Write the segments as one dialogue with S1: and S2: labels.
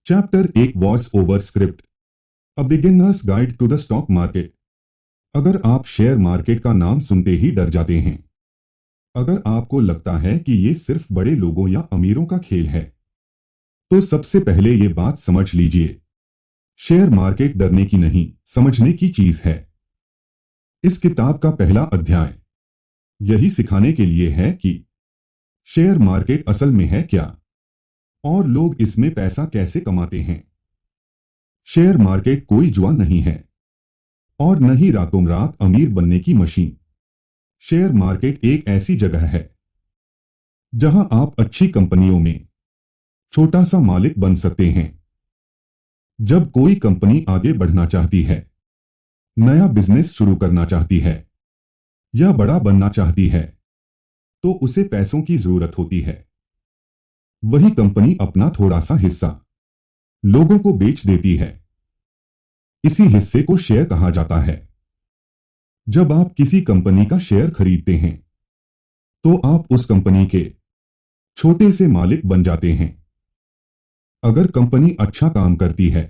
S1: Chapter 1 voice over script a beginner's guide to the stock market. अगर आप share market का नाम सुनते ही डर जाते हैं, अगर आपको लगता है कि ये सिर्फ बड़े लोगों या अमीरों का खेल है, तो सबसे पहले ये बात समझ लीजिए, शेयर मार्केट डरने की नहीं, समझने की चीज है। इस किताब का पहला अध्याय यही सिखाने के लिए है कि शेयर मार्केट असल में है क्या और लोग इसमें पैसा कैसे कमाते हैं। शेयर मार्केट कोई जुआ नहीं है और न ही रातों रात अमीर बनने की मशीन। शेयर मार्केट एक ऐसी जगह है जहां आप अच्छी कंपनियों में छोटा सा मालिक बन सकते हैं। जब कोई कंपनी आगे बढ़ना चाहती है, नया बिजनेस शुरू करना चाहती है या बड़ा बनना चाहती है, तो उसे पैसों की जरूरत होती है। वही कंपनी अपना थोड़ा सा हिस्सा लोगों को बेच देती है। इसी हिस्से को शेयर कहा जाता है। जब आप किसी कंपनी का शेयर खरीदते हैं, तो आप उस कंपनी के छोटे से मालिक बन जाते हैं। अगर कंपनी अच्छा काम करती है,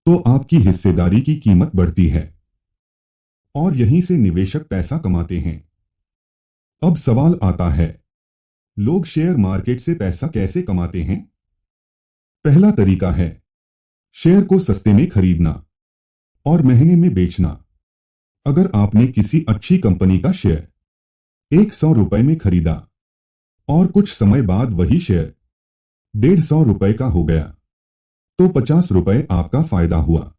S1: तो आपकी हिस्सेदारी की कीमत बढ़ती है और यहीं से निवेशक पैसा कमाते हैं। अब सवाल आता है, लोग शेयर मार्केट से पैसा कैसे कमाते हैं? पहला तरीका है शेयर को सस्ते में खरीदना और महंगे में बेचना। अगर आपने किसी अच्छी कंपनी का शेयर 100 रुपए में खरीदा और कुछ समय बाद वही शेयर 150 रुपए का हो गया, तो 50 रुपए आपका फायदा हुआ।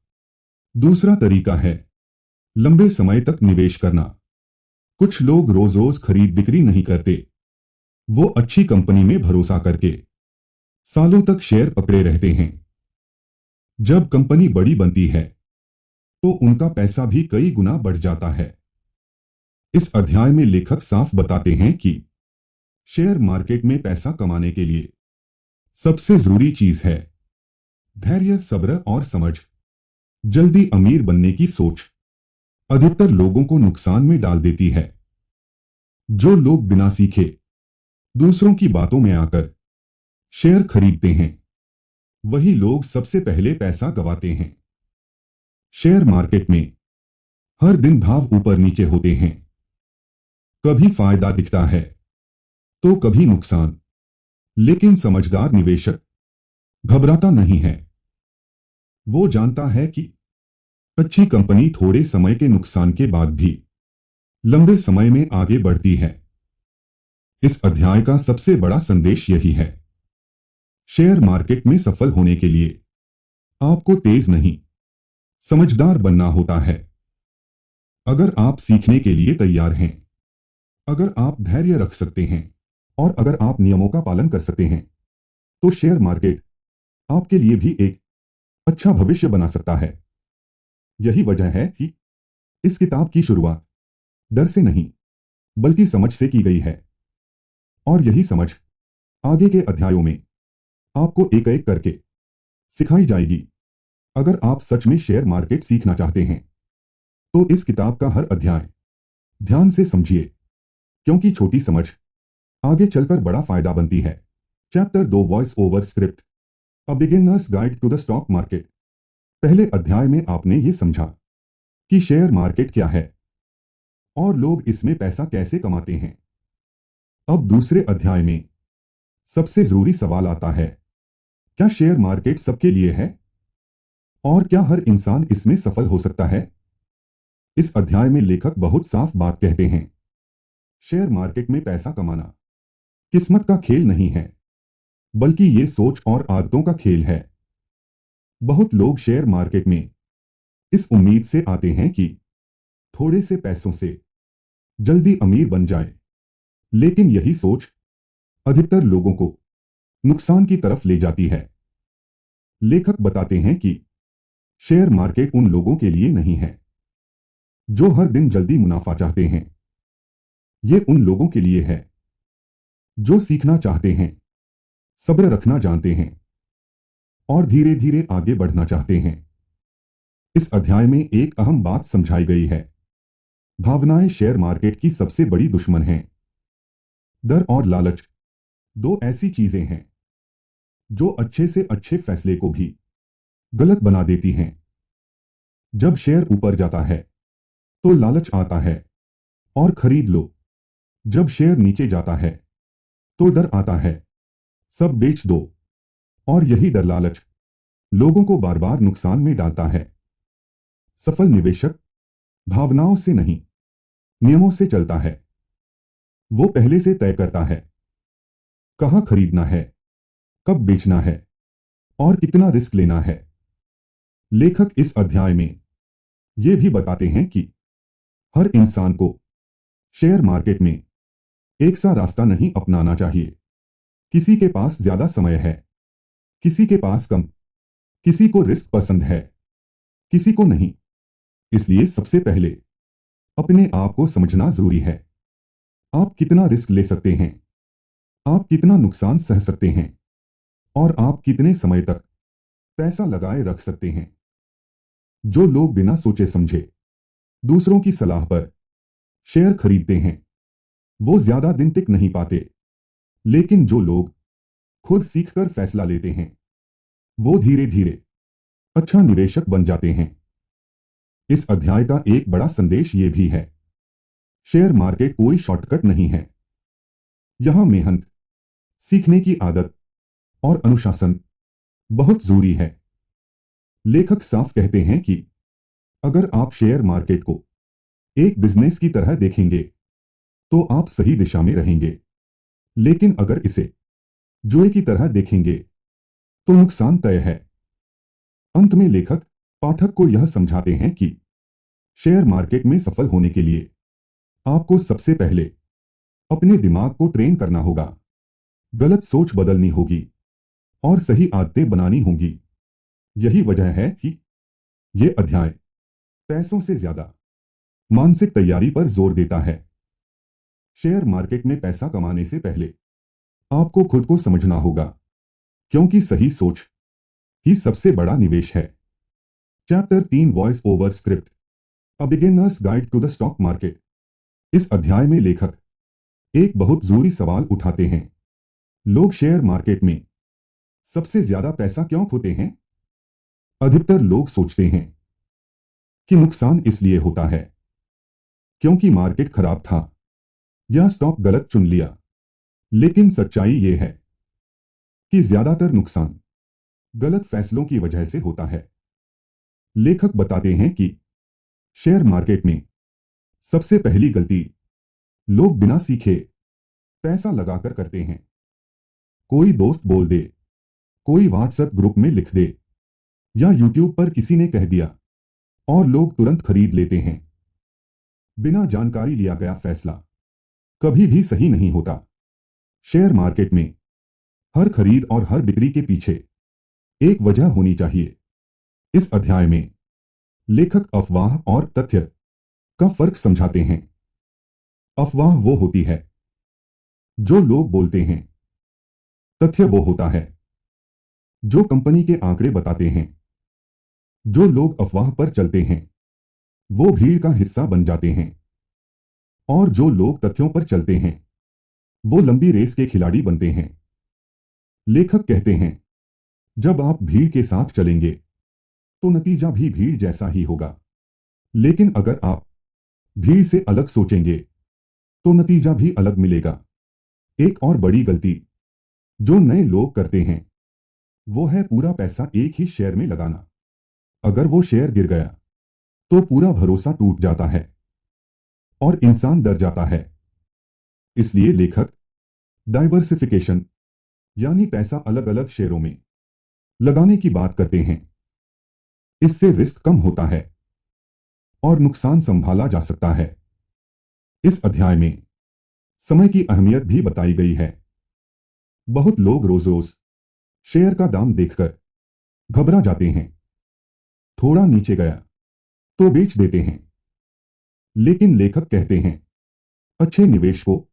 S1: दूसरा तरीका है लंबे समय तक निवेश करना। कुछ लोग रोज रोज खरीद बिक्री नहीं करते। वो अच्छी कंपनी में भरोसा करके सालों तक शेयर पकड़े रहते हैं। जब कंपनी बड़ी बनती है, तो उनका पैसा भी कई गुना बढ़ जाता है। इस अध्याय में लेखक साफ बताते हैं कि शेयर मार्केट में पैसा कमाने के लिए सबसे जरूरी चीज है धैर्य, सब्र और समझ। जल्दी अमीर बनने की सोच अधिकतर लोगों को नुकसान में डाल देती है। जो लोग बिना सीखे दूसरों की बातों में आकर शेयर खरीदते हैं, वही लोग सबसे पहले पैसा गंवाते हैं। शेयर मार्केट में हर दिन भाव ऊपर नीचे होते हैं। कभी फायदा दिखता है तो कभी नुकसान, लेकिन समझदार निवेशक घबराता नहीं है। वो जानता है कि अच्छी कंपनी थोड़े समय के नुकसान के बाद भी लंबे समय में आगे बढ़ती है। इस अध्याय का सबसे बड़ा संदेश यही है, शेयर मार्केट में सफल होने के लिए आपको तेज नहीं, समझदार बनना होता है। अगर आप सीखने के लिए तैयार हैं, अगर आप धैर्य रख सकते हैं और अगर आप नियमों का पालन कर सकते हैं, तो शेयर मार्केट आपके लिए भी एक अच्छा भविष्य बना सकता है। यही वजह है कि इस किताब की शुरुआत डर से नहीं, बल्कि समझ से की गई है। और यही समझ आगे के अध्यायों में आपको एक एक करके सिखाई जाएगी। अगर आप सच में शेयर मार्केट सीखना चाहते हैं, तो इस किताब का हर अध्याय ध्यान से समझिए, क्योंकि छोटी समझ आगे चलकर बड़ा फायदा बनती है। Chapter 2 voice over script a beginner's guide to the stock market. पहले अध्याय में आपने ये समझा कि शेयर मार्केट क्या है और लोग इसमें पैसा कैसे कमाते हैं। अब दूसरे अध्याय में सबसे जरूरी सवाल आता है, क्या शेयर मार्केट सबके लिए है और क्या हर इंसान इसमें सफल हो सकता है? इस अध्याय में लेखक बहुत साफ बात कहते हैं, शेयर मार्केट में पैसा कमाना किस्मत का खेल नहीं है, बल्कि ये सोच और आदतों का खेल है। बहुत लोग शेयर मार्केट में इस उम्मीद से आते हैं कि थोड़े से पैसों से जल्दी अमीर बन जाए, लेकिन यही सोच अधिकतर लोगों को नुकसान की तरफ ले जाती है। लेखक बताते हैं कि शेयर मार्केट उन लोगों के लिए नहीं है जो हर दिन जल्दी मुनाफा चाहते हैं। ये उन लोगों के लिए है जो सीखना चाहते हैं, सब्र रखना जानते हैं और धीरे धीरे आगे बढ़ना चाहते हैं। इस अध्याय में एक अहम बात समझाई गई है, भावनाएं शेयर मार्केट की सबसे बड़ी दुश्मन हैं। डर और लालच दो ऐसी चीजें हैं जो अच्छे से अच्छे फैसले को भी गलत बना देती हैं। जब शेयर ऊपर जाता है तो लालच आता है और खरीद लो। जब शेयर नीचे जाता है तो डर आता है, सब बेच दो। और यही डर लालच लोगों को बार बार नुकसान में डालता है। सफल निवेशक भावनाओं से नहीं, नियमों से चलता है। वो पहले से तय करता है कहां खरीदना है, कब बेचना है और कितना रिस्क लेना है। लेखक इस अध्याय में ये भी बताते हैं कि हर इंसान को शेयर मार्केट में एक सा रास्ता नहीं अपनाना चाहिए। किसी के पास ज्यादा समय है, किसी के पास कम, किसी को रिस्क पसंद है, किसी को नहीं। इसलिए सबसे पहले अपने आप को समझना जरूरी है। आप कितना रिस्क ले सकते हैं, आप कितना नुकसान सह सकते हैं और आप कितने समय तक पैसा लगाए रख सकते हैं। जो लोग बिना सोचे समझे दूसरों की सलाह पर शेयर खरीदते हैं वो ज्यादा दिन टिक नहीं पाते। लेकिन जो लोग खुद सीखकर फैसला लेते हैं वो धीरे धीरे अच्छा निवेशक बन जाते हैं। इस अध्याय का एक बड़ा संदेश ये भी है, शेयर मार्केट कोई शॉर्टकट नहीं है। यहां मेहनत, सीखने की आदत और अनुशासन बहुत जरूरी है। लेखक साफ कहते हैं कि अगर आप शेयर मार्केट को एक बिजनेस की तरह देखेंगे तो आप सही दिशा में रहेंगे। लेकिन अगर इसे जुए की तरह देखेंगे तो नुकसान तय है। अंत में लेखक पाठक को यह समझाते हैं कि शेयर मार्केट में सफल होने के लिए आपको सबसे पहले अपने दिमाग को ट्रेन करना होगा, गलत सोच बदलनी होगी और सही आदतें बनानी होंगी। यही वजह है कि यह अध्याय पैसों से ज्यादा मानसिक तैयारी पर जोर देता है। शेयर मार्केट में पैसा कमाने से पहले आपको खुद को समझना होगा, क्योंकि सही सोच ही सबसे बड़ा निवेश है। Chapter 3 voice over script, a beginner's guide to the stock market. इस अध्याय में लेखक एक बहुत जरूरी सवाल उठाते हैं, लोग शेयर मार्केट में सबसे ज्यादा पैसा क्यों खोते हैं। अधिकतर लोग सोचते हैं कि नुकसान इसलिए होता है क्योंकि मार्केट खराब था या स्टॉक गलत चुन लिया। लेकिन सच्चाई यह है कि ज्यादातर नुकसान गलत फैसलों की वजह से होता है। लेखक बताते हैं कि शेयर मार्केट में सबसे पहली गलती लोग बिना सीखे पैसा लगाकर करते हैं। कोई दोस्त बोल दे, कोई व्हाट्सएप ग्रुप में लिख दे या यूट्यूब पर किसी ने कह दिया और लोग तुरंत खरीद लेते हैं। बिना जानकारी लिया गया फैसला कभी भी सही नहीं होता। शेयर मार्केट में हर खरीद और हर बिक्री के पीछे एक वजह होनी चाहिए। इस अध्याय में लेखक अफवाह और तथ्य का फर्क समझाते हैं। अफवाह वो होती है जो लोग बोलते हैं, तथ्य वो होता है जो कंपनी के आंकड़े बताते हैं। जो लोग अफवाह पर चलते हैं वो भीड़ का हिस्सा बन जाते हैं और जो लोग तथ्यों पर चलते हैं वो लंबी रेस के खिलाड़ी बनते हैं। लेखक कहते हैं जब आप भीड़ के साथ चलेंगे तो नतीजा भी भीड़ जैसा ही होगा। लेकिन अगर आप भीड़ से अलग सोचेंगे तो नतीजा भी अलग मिलेगा। एक और बड़ी गलती जो नए लोग करते हैं वो है पूरा पैसा एक ही शेयर में लगाना। अगर वो शेयर गिर गया तो पूरा भरोसा टूट जाता है और इंसान डर जाता है। इसलिए लेखक डाइवर्सिफिकेशन यानी पैसा अलग अलग शेयरों में लगाने की बात करते हैं। इससे रिस्क कम होता है और नुकसान संभाला जा सकता है। इस अध्याय में समय की अहमियत भी बताई गई है। बहुत लोग रोज रोज शेयर का दाम देखकर घबरा जाते हैं। थोड़ा नीचे गया तो बेच देते हैं। लेकिन लेखक कहते हैं अच्छे निवेश को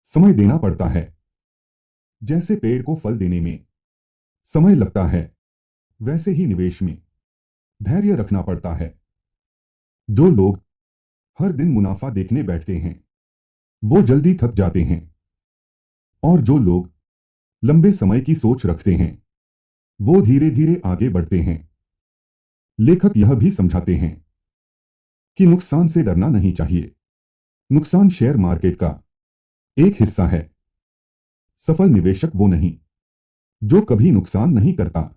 S1: समय देना पड़ता है। जैसे पेड़ को फल देने में समय लगता है वैसे ही निवेश में धैर्य रखना पड़ता है। जो लोग हर दिन मुनाफा देखने बैठते हैं वो जल्दी थक जाते हैं और जो लोग लंबे समय की सोच रखते हैं वो धीरे धीरे आगे बढ़ते हैं। लेखक यह भी समझाते हैं कि नुकसान से डरना नहीं चाहिए। नुकसान शेयर मार्केट का एक हिस्सा है। सफल निवेशक वो नहीं जो कभी नुकसान नहीं करता।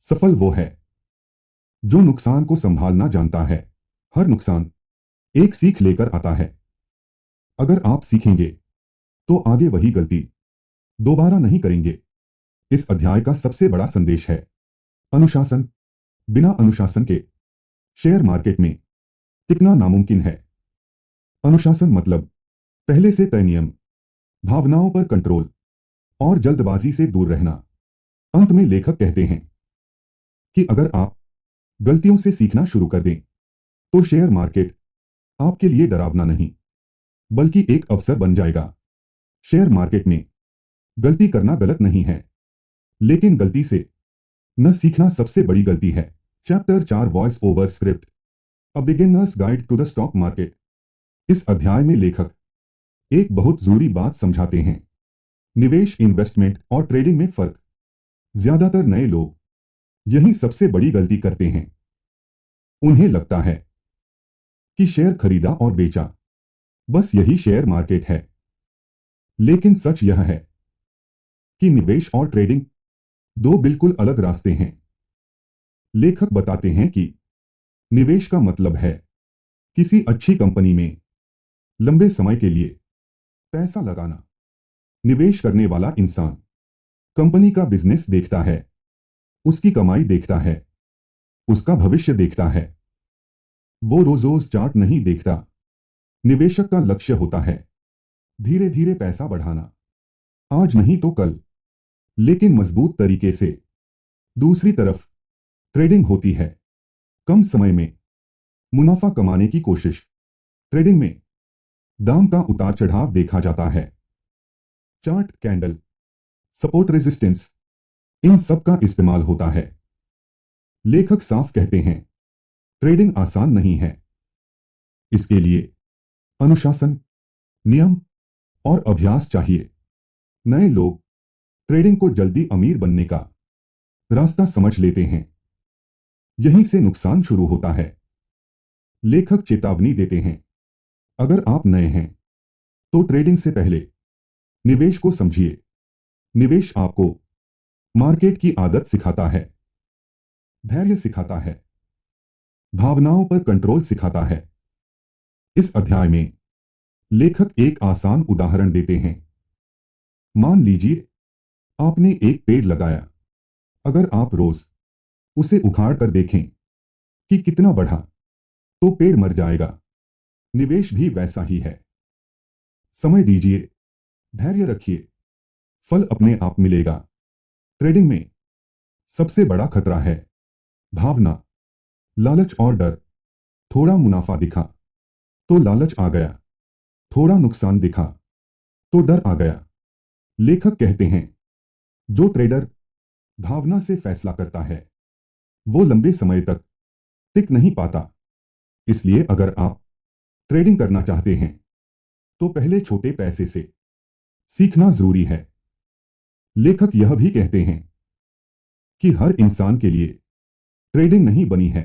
S1: सफल वो है जो नुकसान को संभालना जानता है। हर नुकसान एक सीख लेकर आता है। अगर आप सीखेंगे तो आगे वही गलती दोबारा नहीं करेंगे। इस अध्याय का सबसे बड़ा संदेश है अनुशासन। बिना अनुशासन के शेयर मार्केट में टिकना नामुमकिन है। अनुशासन मतलब पहले से तय नियम, भावनाओं पर कंट्रोल और जल्दबाजी से दूर रहना। अंत में लेखक कहते हैं कि अगर आप गलतियों से सीखना शुरू कर दें तो शेयर मार्केट आपके लिए डरावना नहीं बल्कि एक अवसर बन जाएगा। शेयर मार्केट में गलती करना गलत नहीं है, लेकिन गलती से न सीखना सबसे बड़ी गलती है। Chapter 4 voice over script, a beginner's guide to the stock market. इस अध्याय में लेखक एक बहुत जरूरी बात समझाते हैं। निवेश, इन्वेस्टमेंट और ट्रेडिंग में फर्क। ज्यादातर नए लोग यही सबसे बड़ी गलती करते हैं। उन्हें लगता है कि शेयर खरीदा और बेचा, बस यही शेयर मार्केट है। लेकिन सच यह है कि निवेश और ट्रेडिंग दो बिल्कुल अलग रास्ते हैं। लेखक बताते हैं कि निवेश का मतलब है किसी अच्छी कंपनी में लंबे समय के लिए पैसा लगाना। निवेश करने वाला इंसान कंपनी का बिजनेस देखता है, उसकी कमाई देखता है, उसका भविष्य देखता है। वो रोज रोज चार्ट नहीं देखता। निवेशक का लक्ष्य होता है धीरे धीरे पैसा बढ़ाना, आज नहीं तो कल, लेकिन मजबूत तरीके से। दूसरी तरफ ट्रेडिंग होती है कम समय में मुनाफा कमाने की कोशिश। ट्रेडिंग में दाम का उतार चढ़ाव देखा जाता है। चार्ट, कैंडल, सपोर्ट, रेजिस्टेंस, इन सब का इस्तेमाल होता है। लेखक साफ कहते हैं ट्रेडिंग आसान नहीं है। इसके लिए अनुशासन, नियम और अभ्यास चाहिए। नए लोग ट्रेडिंग को जल्दी अमीर बनने का रास्ता समझ लेते हैं। यहीं से नुकसान शुरू होता है। लेखक चेतावनी देते हैं अगर आप नए हैं तो ट्रेडिंग से पहले निवेश को समझिए। निवेश आपको मार्केट की आदत सिखाता है, धैर्य सिखाता है, भावनाओं पर कंट्रोल सिखाता है। इस अध्याय में लेखक एक आसान उदाहरण देते हैं। मान लीजिए आपने एक पेड़ लगाया। अगर आप रोज उसे उखाड़ कर देखें कि कितना बढ़ा, तो पेड़ मर जाएगा। निवेश भी वैसा ही है। समय दीजिए, धैर्य रखिए, फल अपने आप मिलेगा। ट्रेडिंग में सबसे बड़ा खतरा है भावना, लालच और डर। थोड़ा मुनाफा दिखा तो लालच आ गया, थोड़ा नुकसान दिखा तो डर आ गया। लेखक कहते हैं जो ट्रेडर भावना से फैसला करता है वो लंबे समय तक टिक नहीं पाता। इसलिए अगर आप ट्रेडिंग करना चाहते हैं तो पहले छोटे पैसे से सीखना जरूरी है। लेखक यह भी कहते हैं कि हर इंसान के लिए ट्रेडिंग नहीं बनी है,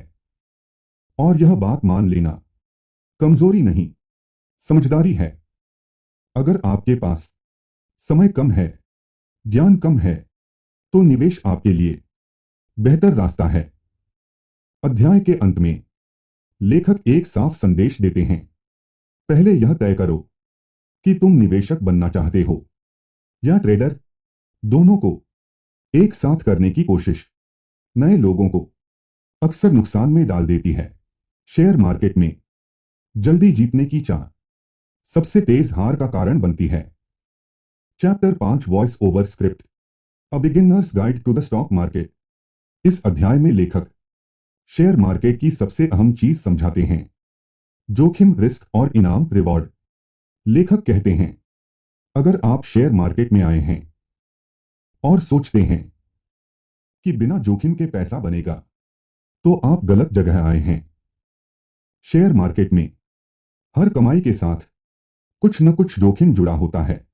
S1: और यह बात मान लेना कमजोरी नहीं, समझदारी है। अगर आपके पास समय कम है, ज्ञान कम है, तो निवेश आपके लिए बेहतर रास्ता है। अध्याय के अंत में लेखक एक साफ संदेश देते हैं। पहले यह तय करो कि तुम निवेशक बनना चाहते हो या ट्रेडर। दोनों को एक साथ करने की कोशिश नए लोगों को अक्सर नुकसान में डाल देती है। शेयर मार्केट में जल्दी जीतने की चाह सबसे तेज हार का कारण बनती है। Chapter 5 voice over script, a beginner's guide to the stock market. इस अध्याय में लेखक शेयर मार्केट की सबसे अहम चीज समझाते हैं, जोखिम, रिस्क और इनाम, रिवॉर्ड। लेखक कहते हैं अगर आप शेयर मार्केट में आए हैं और सोचते हैं कि बिना जोखिम के पैसा बनेगा, तो आप गलत जगह आए हैं। शेयर मार्केट में हर कमाई के साथ कुछ न कुछ जोखिम जुड़ा होता है।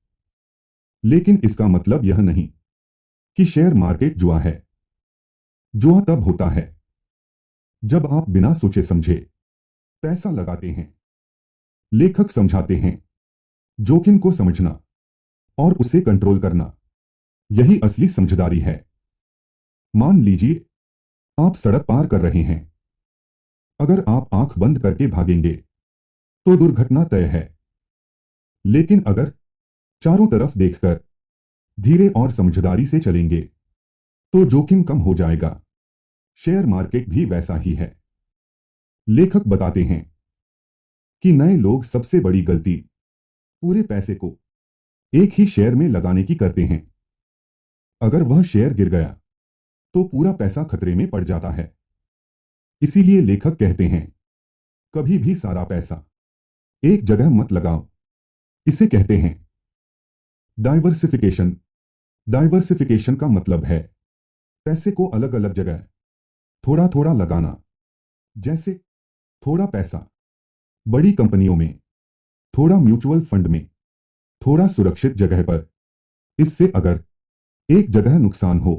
S1: लेकिन इसका मतलब यह नहीं कि शेयर मार्केट जुआ है। जुआ तब होता है जब आप बिना सोचे समझे पैसा लगाते हैं। लेखक समझाते हैं जोखिम को समझना और उसे कंट्रोल करना, यही असली समझदारी है। मान लीजिए आप सड़क पार कर रहे हैं। अगर आप आंख बंद करके भागेंगे तो दुर्घटना तय है। लेकिन अगर चारों तरफ देखकर धीरे और समझदारी से चलेंगे तो जोखिम कम हो जाएगा। शेयर मार्केट भी वैसा ही है। लेखक बताते हैं कि नए लोग सबसे बड़ी गलती पूरे पैसे को एक ही शेयर में लगाने की करते हैं। अगर वह शेयर गिर गया तो पूरा पैसा खतरे में पड़ जाता है। इसीलिए लेखक कहते हैं कभी भी सारा पैसा एक जगह मत लगाओ। इसे कहते हैं डाइवर्सिफिकेशन। डाइवर्सिफिकेशन का मतलब है पैसे को अलग अलग जगह थोड़ा थोड़ा लगाना। जैसे थोड़ा पैसा बड़ी कंपनियों में, थोड़ा म्यूचुअल फंड में, थोड़ा सुरक्षित जगह पर। इससे अगर एक जगह नुकसान हो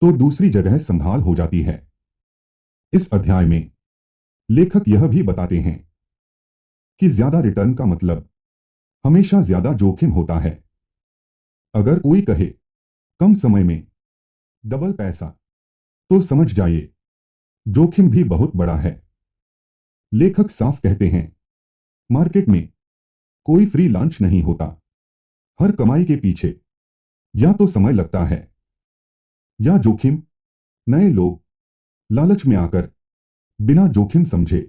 S1: तो दूसरी जगह संभाल हो जाती है। इस अध्याय में लेखक यह भी बताते हैं कि ज्यादा रिटर्न का मतलब हमेशा ज्यादा जोखिम होता है। अगर कोई कहे कम समय में डबल पैसा तो समझ जाइए जोखिम भी बहुत बड़ा है। लेखक साफ कहते हैं मार्केट में कोई फ्री लंच नहीं होता। हर कमाई के पीछे या तो समय लगता है या जोखिम। नए लोग लालच में आकर बिना जोखिम समझे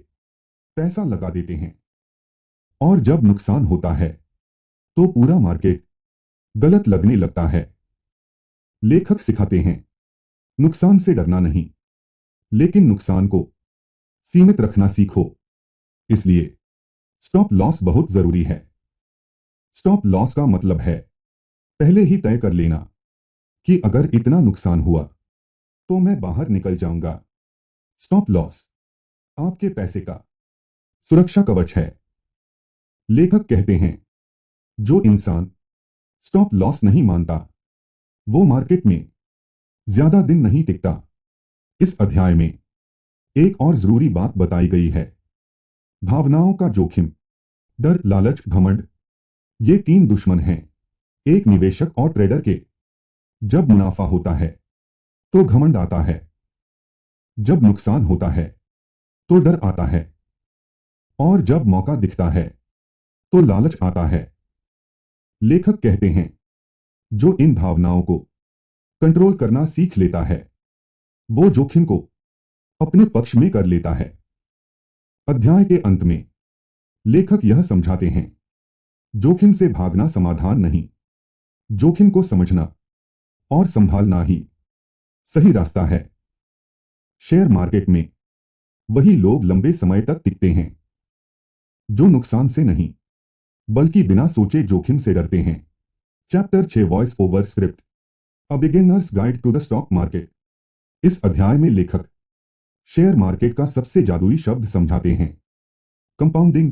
S1: पैसा लगा देते हैं और जब नुकसान होता है तो पूरा मार्केट गलत लगने लगता है। लेखक सिखाते हैं नुकसान से डरना नहीं, लेकिन नुकसान को सीमित रखना सीखो। इसलिए स्टॉप लॉस बहुत जरूरी है। स्टॉप लॉस का मतलब है पहले ही तय कर लेना कि अगर इतना नुकसान हुआ तो मैं बाहर निकल जाऊंगा। स्टॉप लॉस आपके पैसे का सुरक्षा कवच है। लेखक कहते हैं जो इंसान स्टॉप लॉस नहीं मानता वो मार्केट में ज्यादा दिन नहीं टिकता। इस अध्याय में एक और जरूरी बात बताई गई है। भावनाओं का जोखिम। डर, लालच, घमंड, ये तीन दुश्मन हैं एक निवेशक और ट्रेडर के। जब मुनाफा होता है तो घमंड आता है, जब नुकसान होता है तो डर आता है, और जब मौका दिखता है तो लालच आता है। लेखक कहते हैं जो इन भावनाओं को कंट्रोल करना सीख लेता है वो जोखिम को अपने पक्ष में कर लेता है। अध्याय के अंत में लेखक यह समझाते हैं जोखिम से भागना समाधान नहीं, जोखिम को समझना और संभालना ही सही रास्ता है। शेयर मार्केट में वही लोग लंबे समय तक टिकते हैं जो नुकसान से नहीं बल्कि बिना सोचे जोखिम से डरते हैं। Chapter 6 voice over script, a beginner's guide to the stock market. इस अध्याय में लेखक शेयर मार्केट का सबसे जादुई शब्द समझाते हैं कंपाउंडिंग।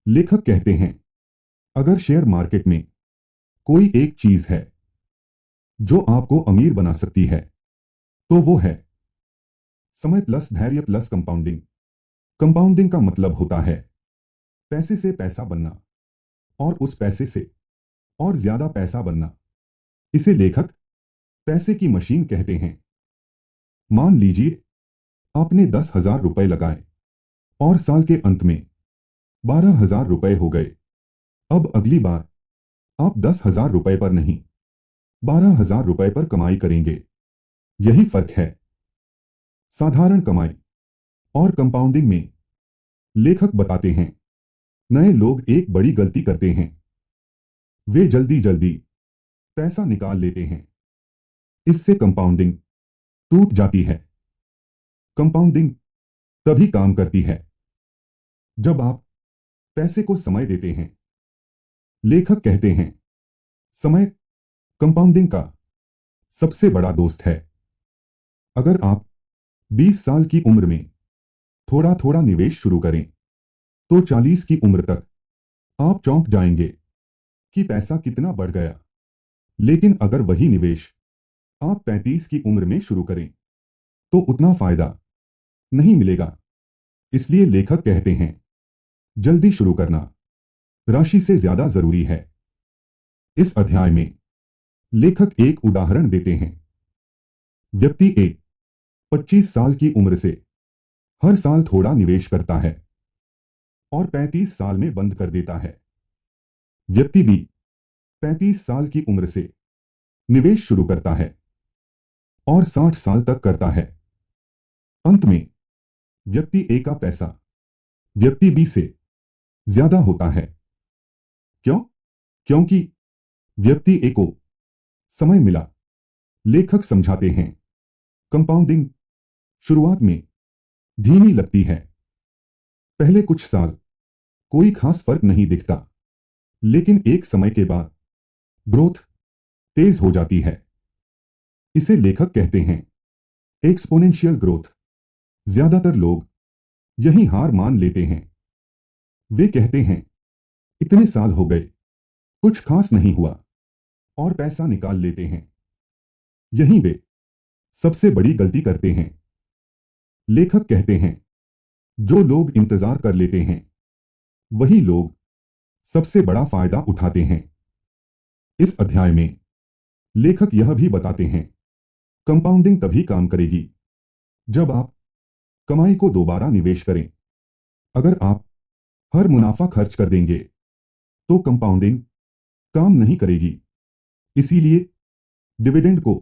S1: लेखक कहते हैं अगर शेयर मार्केट में कोई एक चीज है जो आपको अमीर बना सकती है तो वो है समय प्लस धैर्य प्लस कंपाउंडिंग। कंपाउंडिंग का मतलब होता है पैसे से पैसा बनना और उस पैसे से और ज्यादा पैसा बनना। इसे लेखक पैसे की मशीन कहते हैं। मान लीजिए आपने 10,000 रुपए लगाए और साल के अंत में 12,000 रुपए हो गए। अब अगली बार आप 10,000 रुपए पर नहीं 12,000 रुपए पर कमाई करेंगे। यही फर्क है साधारण कमाई और कंपाउंडिंग में। लेखक बताते हैं नए लोग एक बड़ी गलती करते हैं, वे जल्दी जल्दी पैसा निकाल लेते हैं। इससे कंपाउंडिंग टूट जाती है। कंपाउंडिंग तभी काम करती है जब आप पैसे को समय देते हैं। लेखक कहते हैं समय कंपाउंडिंग का सबसे बड़ा दोस्त है। अगर आप 20 साल की उम्र में थोड़ा थोड़ा निवेश शुरू करें तो 40 की उम्र तक आप चौंक जाएंगे कि पैसा कितना बढ़ गया। लेकिन अगर वही निवेश आप 35 की उम्र में शुरू करें तो उतना फायदा नहीं मिलेगा। इसलिए लेखक कहते हैं, जल्दी शुरू करना राशि से ज्यादा जरूरी है। इस अध्याय में लेखक एक उदाहरण देते हैं। व्यक्ति ए 25 साल की उम्र से हर साल थोड़ा निवेश करता है और 35 साल में बंद कर देता है। व्यक्ति बी 35 साल की उम्र से निवेश शुरू करता है और 60 साल तक करता है। अंत में व्यक्ति ए का पैसा व्यक्ति बी से ज्यादा होता है। क्यों? क्योंकि व्यक्ति ए को समय मिला। लेखक समझाते हैं, कंपाउंडिंग शुरुआत में धीमी लगती है। पहले कुछ साल कोई खास फर्क नहीं दिखता, लेकिन एक समय के बाद ग्रोथ तेज हो जाती है। इसे लेखक कहते हैं एक्सपोनेंशियल ग्रोथ। ज्यादातर लोग यही हार मान लेते हैं। वे कहते हैं, इतने साल हो गए, कुछ खास नहीं हुआ, और पैसा निकाल लेते हैं। यही वे सबसे बड़ी गलती करते हैं। लेखक कहते हैं, जो लोग इंतजार कर लेते हैं वही लोग सबसे बड़ा फायदा उठाते हैं। इस अध्याय में लेखक यह भी बताते हैं, कंपाउंडिंग तभी काम करेगी जब आप कमाई को दोबारा निवेश करें। अगर आप हर मुनाफा खर्च कर देंगे तो कंपाउंडिंग काम नहीं करेगी। इसीलिए डिविडेंड को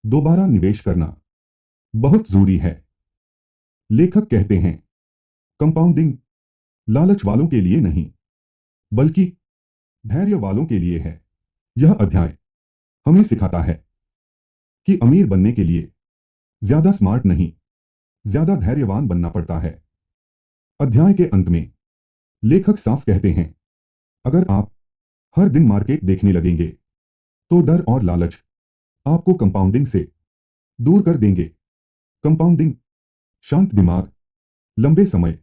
S1: दोबारा निवेश करना बहुत जरूरी है। लेखक कहते हैं, कंपाउंडिंग लालच वालों के लिए नहीं, बल्कि धैर्य वालों के लिए है। यह अध्याय हमें सिखाता है कि अमीर बनने के लिए ज्यादा स्मार्ट नहीं, ज्यादा धैर्यवान बनना पड़ता है। अध्याय के अंत में लेखक साफ कहते हैं, अगर आप हर दिन मार्केट देखने लगेंगे तो डर और लालच आपको कंपाउंडिंग से दूर कर देंगे। कंपाउंडिंग शांत दिमाग, लंबे समय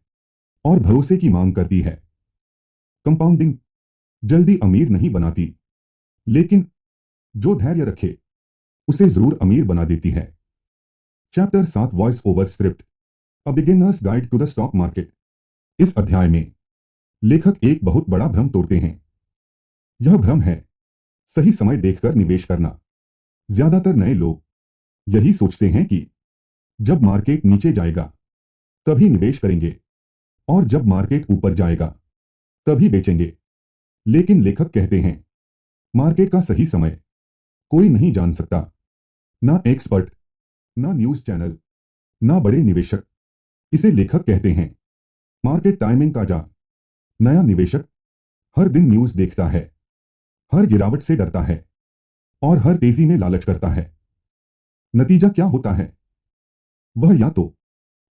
S1: और भरोसे की मांग करती है। कंपाउंडिंग जल्दी अमीर नहीं बनाती, लेकिन जो धैर्य रखे उसे जरूर अमीर बना देती है। Chapter 7 voice over script, a beginner's guide to the stock market. इस अध्याय में लेखक एक बहुत बड़ा भ्रम तोड़ते हैं। यह भ्रम है सही समय देखकर निवेश करना। ज्यादातर नए लोग यही सोचते हैं कि जब मार्केट नीचे जाएगा तभी निवेश करेंगे और जब मार्केट ऊपर जाएगा तभी बेचेंगे। लेकिन लेखक कहते हैं, मार्केट का सही समय कोई नहीं जान सकता, ना एक्सपर्ट, ना न्यूज चैनल, ना बड़े निवेशक। इसे लेखक कहते हैं, मार्केट टाइमिंग का जाल। नया निवेशक हर दिन न्यूज देखता है, हर गिरावट से डरता है और हर तेजी में लालच करता है। नतीजा क्या होता है? वह या तो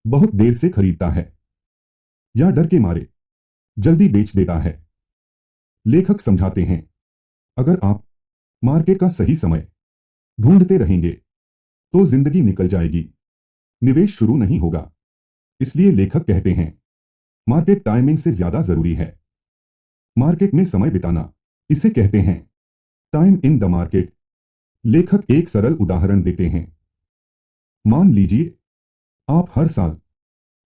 S1: बहुत देर से खरीदता है या डर के मारे जल्दी बेच देता है। लेखक समझाते हैं, अगर आप मार्केट का सही समय ढूंढते रहेंगे तो जिंदगी निकल जाएगी, निवेश शुरू नहीं होगा। इसलिए लेखक कहते हैं, मार्केट टाइमिंग से ज्यादा जरूरी है मार्केट में समय बिताना। इसे कहते हैं टाइम इन द मार्केट। लेखक एक सरल उदाहरण देते हैं। मान लीजिए आप हर साल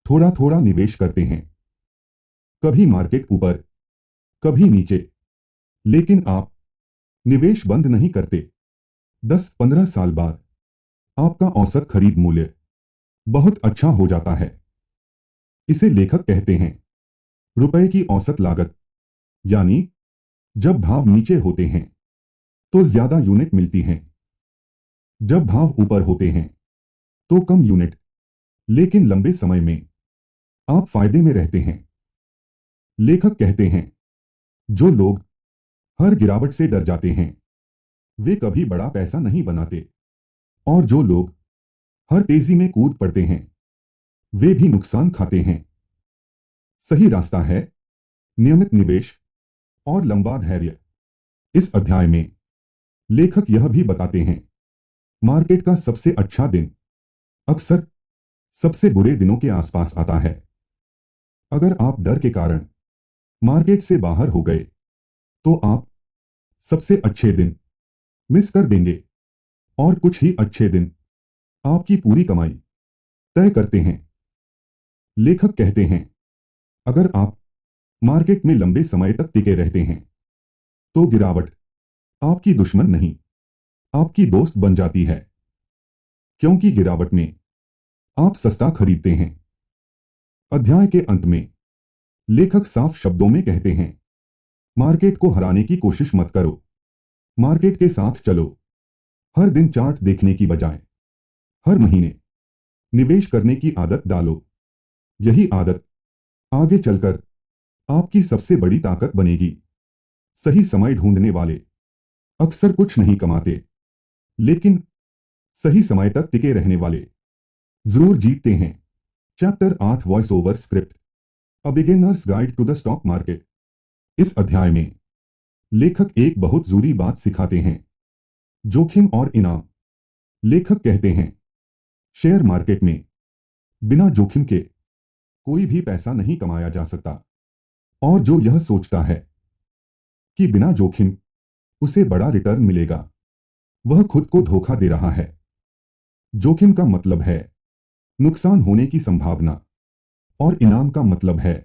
S1: थोड़ा थोड़ा निवेश करते हैं, कभी मार्केट ऊपर, कभी नीचे, लेकिन आप निवेश बंद नहीं करते। 10-15 साल बाद आपका औसत खरीद मूल्य बहुत अच्छा हो जाता है। इसे लेखक कहते हैं रुपए की औसत लागत। यानी जब भाव नीचे होते हैं तो ज्यादा यूनिट मिलती हैं, जब भाव ऊपर होते हैं तो कम यूनिट, लेकिन लंबे समय में आप फायदे में रहते हैं। लेखक कहते हैं, जो लोग हर गिरावट से डर जाते हैं वे कभी बड़ा पैसा नहीं बनाते, और जो लोग हर तेजी में कूद पड़ते हैं वे भी नुकसान खाते हैं। सही रास्ता है नियमित निवेश और लंबा धैर्य। इस अध्याय में लेखक यह भी बताते हैं, मार्केट का सबसे अच्छा दिन अक्सर सबसे बुरे दिनों के आसपास आता है। अगर आप डर के कारण मार्केट से बाहर हो गए तो आप सबसे अच्छे दिन मिस कर देंगे, और कुछ ही अच्छे दिन आपकी पूरी कमाई तय करते हैं। लेखक कहते हैं, अगर आप मार्केट में लंबे समय तक टिके रहते हैं तो गिरावट आपकी दुश्मन नहीं, आपकी दोस्त बन जाती है, क्योंकि गिरावट में आप सस्ता खरीदते हैं। अध्याय के अंत में लेखक साफ शब्दों में कहते हैं, मार्केट को हराने की कोशिश मत करो, मार्केट के साथ चलो। हर दिन चार्ट देखने की बजाय हर महीने निवेश करने की आदत डालो। यही आदत आगे चलकर आपकी सबसे बड़ी ताकत बनेगी। सही समय ढूंढने वाले अक्सर कुछ नहीं कमाते, लेकिन सही समय तक टिके रहने वाले जरूर जीतते हैं। Chapter 8 voice over script, a beginner's guide to the stock market. इस अध्याय में लेखक एक बहुत जरूरी बात सिखाते हैं, जोखिम और इनाम। लेखक कहते हैं, शेयर मार्केट में बिना जोखिम के कोई भी पैसा नहीं कमाया जा सकता, और जो यह सोचता है कि बिना जोखिम उसे बड़ा रिटर्न मिलेगा, वह खुद को धोखा दे रहा है। जोखिम का मतलब है नुकसान होने की संभावना, और इनाम का मतलब है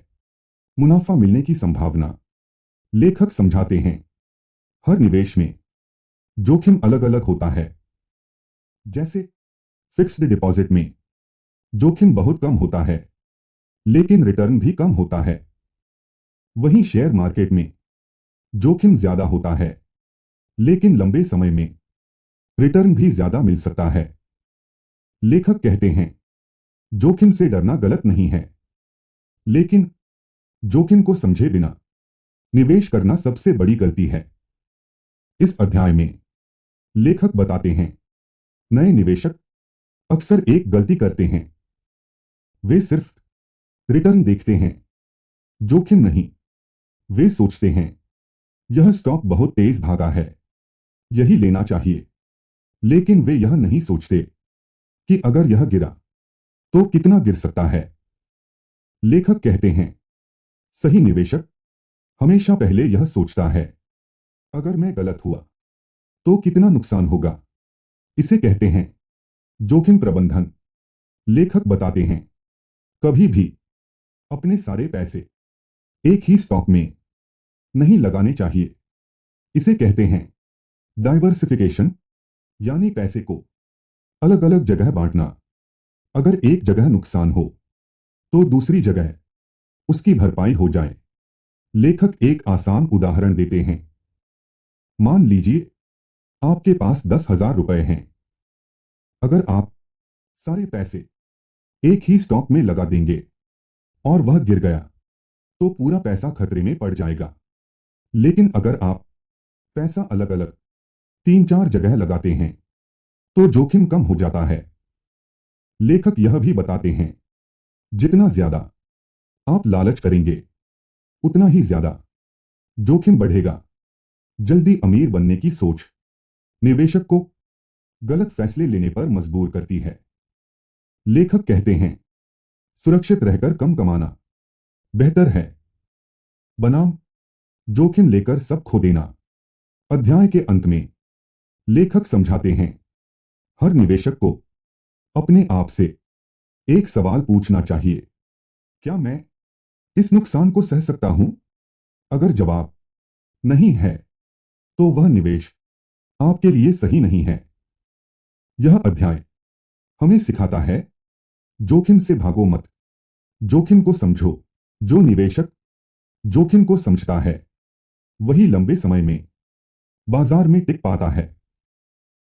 S1: मुनाफा मिलने की संभावना। लेखक समझाते हैं, हर निवेश में जोखिम अलग अलग होता है। जैसे फिक्स्ड डिपॉजिट में जोखिम बहुत कम होता है, लेकिन रिटर्न भी कम होता है। वहीं शेयर मार्केट में जोखिम ज्यादा होता है, लेकिन लंबे समय में रिटर्न भी ज्यादा मिल सकता है। लेखक कहते हैं, जोखिम से डरना गलत नहीं है, लेकिन जोखिम को समझे बिना निवेश करना सबसे बड़ी गलती है। इस अध्याय में लेखक बताते हैं, नए निवेशक अक्सर एक गलती करते हैं। वे सिर्फ रिटर्न देखते हैं, जोखिम नहीं। वे सोचते हैं, यह स्टॉक बहुत तेज भागा है, यही लेना चाहिए। लेकिन वे यह नहीं सोचते कि अगर यह गिरा तो कितना गिर सकता है। लेखक कहते हैं, सही निवेशक हमेशा पहले यह सोचता है, अगर मैं गलत हुआ तो कितना नुकसान होगा। इसे कहते हैं जोखिम प्रबंधन। लेखक बताते हैं, कभी भी अपने सारे पैसे एक ही स्टॉक में नहीं लगाने चाहिए। इसे कहते हैं डाइवर्सिफिकेशन, यानी पैसे को अलग अलग जगह बांटना। अगर एक जगह नुकसान हो तो दूसरी जगह उसकी भरपाई हो जाए। लेखक एक आसान उदाहरण देते हैं। मान लीजिए आपके पास 10,000 रुपए हैं। अगर आप सारे पैसे एक ही स्टॉक में लगा देंगे और वह गिर गया तो पूरा पैसा खतरे में पड़ जाएगा। लेकिन अगर आप पैसा अलग अलग 3-4 जगह लगाते हैं तो जोखिम कम हो जाता है। लेखक यह भी बताते हैं, जितना ज्यादा आप लालच करेंगे उतना ही ज्यादा जोखिम बढ़ेगा। जल्दी अमीर बनने की सोच निवेशक को गलत फैसले लेने पर मजबूर करती है। लेखक कहते हैं, सुरक्षित रहकर कम कमाना बेहतर है बनाम जोखिम लेकर सब खो देना। अध्याय के अंत में लेखक समझाते हैं, हर निवेशक को अपने आप से एक सवाल पूछना चाहिए, क्या मैं इस नुकसान को सह सकता हूं? अगर जवाब नहीं है तो वह निवेश आपके लिए सही नहीं है। यह अध्याय हमें सिखाता है, जोखिम से भागो मत, जोखिम को समझो। जो निवेशक जोखिम को समझता है वही लंबे समय में बाजार में टिक पाता है।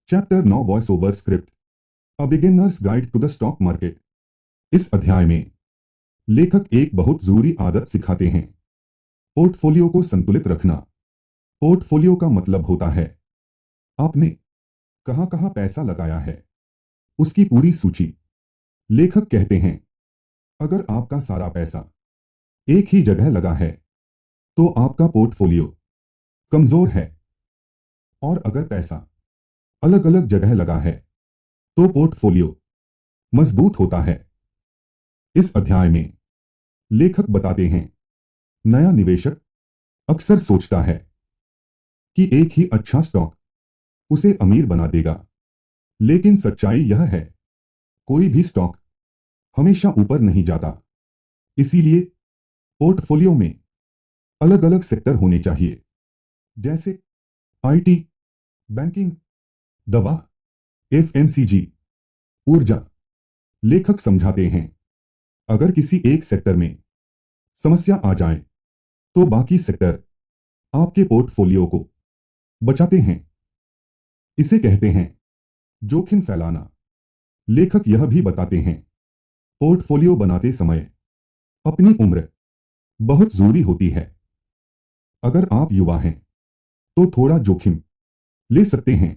S1: Chapter 9 voice over script, a beginner's guide to the stock market. इस अध्याय में लेखक एक बहुत जरूरी आदत सिखाते हैं, पोर्टफोलियो को संतुलित रखना। पोर्टफोलियो का मतलब होता है आपने कहां कहां पैसा लगाया है, उसकी पूरी सूची। लेखक कहते हैं, अगर आपका सारा पैसा एक ही जगह लगा है तो आपका पोर्टफोलियो कमजोर है, और अगर पैसा अलग अलग जगह लगा है तो पोर्टफोलियो मजबूत होता है। इस अध्याय में लेखक बताते हैं, नया निवेशक अक्सर सोचता है कि एक ही अच्छा स्टॉक उसे अमीर बना देगा, लेकिन सच्चाई यह है, कोई भी स्टॉक हमेशा ऊपर नहीं जाता। इसीलिए पोर्टफोलियो में अलग अलग सेक्टर होने चाहिए, जैसे आईटी, बैंकिंग, दवा, एफएमसीजी, ऊर्जा। लेखक समझाते हैं, अगर किसी एक सेक्टर में समस्या आ जाए तो बाकी सेक्टर आपके पोर्टफोलियो को बचाते हैं। इसे कहते हैं जोखिम फैलाना। लेखक यह भी बताते हैं, पोर्टफोलियो बनाते समय अपनी उम्र बहुत जरूरी होती है। अगर आप युवा हैं तो थोड़ा जोखिम ले सकते हैं।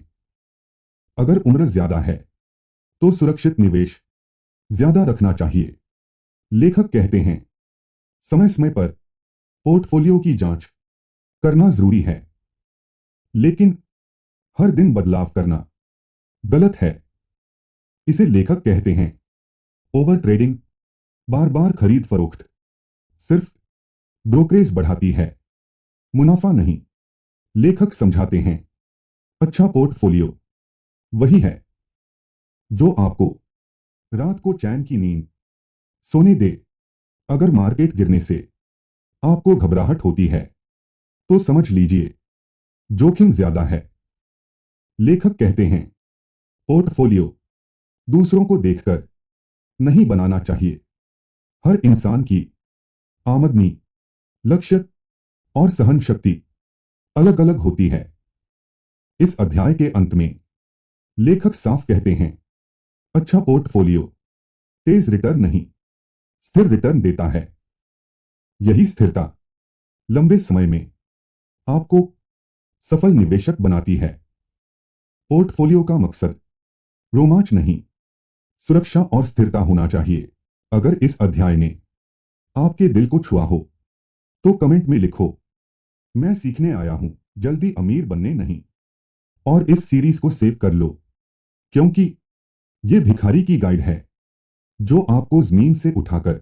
S1: अगर उम्र ज्यादा है तो सुरक्षित निवेश ज्यादा रखना चाहिए। लेखक कहते हैं, समय समय पर पोर्टफोलियो की जांच करना जरूरी है, लेकिन हर दिन बदलाव करना गलत है। इसे लेखक कहते हैं ओवर ट्रेडिंग। बार बार खरीद फरोख्त सिर्फ ब्रोकरेज बढ़ाती है, मुनाफा नहीं। लेखक समझाते हैं, अच्छा पोर्टफोलियो वही है जो आपको रात को चैन की नींद सोने दे। अगर मार्केट गिरने से आपको घबराहट होती है तो समझ लीजिए जोखिम ज्यादा है। लेखक कहते हैं, पोर्टफोलियो दूसरों को देखकर नहीं बनाना चाहिए। हर इंसान की आमदनी, लक्ष्य और सहन शक्ति अलग अलग होती है। इस अध्याय के अंत में लेखक साफ कहते हैं, अच्छा पोर्टफोलियो तेज रिटर्न नहीं, स्थिर रिटर्न देता है। यही स्थिरता लंबे समय में आपको सफल निवेशक बनाती है। पोर्टफोलियो का मकसद रोमांच नहीं, सुरक्षा और स्थिरता होना चाहिए। अगर इस अध्याय ने आपके दिल को छुआ हो तो कमेंट में लिखो, मैं सीखने आया हूं, जल्दी अमीर बनने नहीं। और इस सीरीज को सेव कर लो, क्योंकि यह भिखारी की गाइड है जो आपको जमीन से उठाकर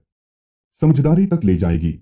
S1: समझदारी तक ले जाएगी।